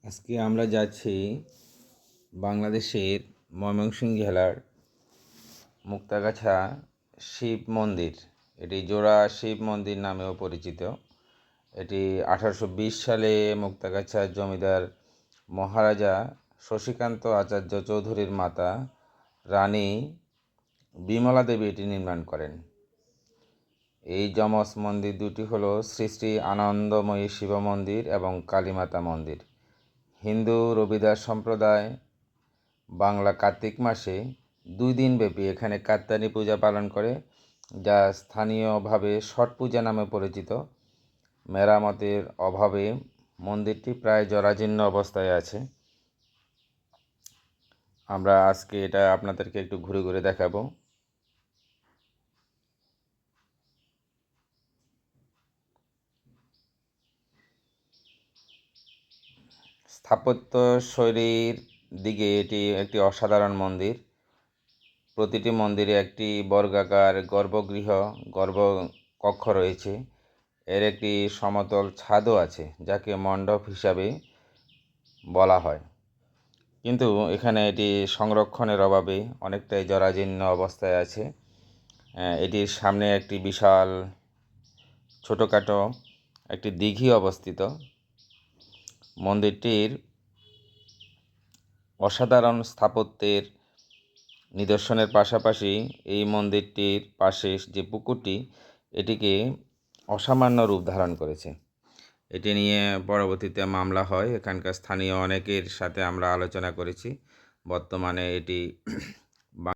আজকে আমরা যাচ্ছি বাংলাদেশের ময়মনসিংহ জেলার মুক্তাগাছা শিব মন্দির। এটি জোড়া শিব মন্দির নামেও পরিচিত। এটি 1820 সালে মুক্তাগাছার জমিদার মহারাজা শশীকান্ত আচার্য চৌধুরীর মাতা রানী বিমলা দেবী এটি নির্মাণ করেন। এই যমজ মন্দির দুটি হলো শ্রী শ্রী আনন্দময়ী শিব মন্দির এবং কালীমাতা মন্দির। হিন্দু রবিদাস সম্প্রদায় বাংলা কার্তিক মাসে 2 দিনব্যাপী এখানে কাত্যায়নী পূজা পালন করে, যা স্থানীয়ভাবে ছট পূজা নামে পরিচিত। মেরামতের অভাবে মন্দিরটি প্রায় জরাজীর্ণ অবস্থায় আছে। আমরা আজকে এটা আপনাদেরকে একটু ঘুরে ঘুরে দেখাবো। স্থাপত্য শৈলীর দিকে এটি একটি অসাধারণ মন্দির। প্রতিটি মন্দিরে একটি বর্গাকার গর্ভকক্ষ রয়েছে। এর একটি সমতল ছাদও আছে, যাকে মণ্ডপ হিসাবে বলা হয়, কিন্তু এখানে এটি সংরক্ষণের অভাবে অনেকটাই জরাজীর্ণ অবস্থায় আছে। এটির সামনে একটি বিশাল ছোটোখাটো একটি দিঘি অবস্থিত। মন্দিরটির অসাধারণ স্থাপত্যের নিদর্শনের পাশাপাশি এই মন্দিরটির পাশে যে পুকুরটি, এটিকে অসামান্য রূপ ধারণ করেছে। এটি নিয়ে পরবর্তীতে মামলা হয়। এখানকার স্থানীয় অনেকের সাথে আমরা আলোচনা করেছি। বর্তমানে এটি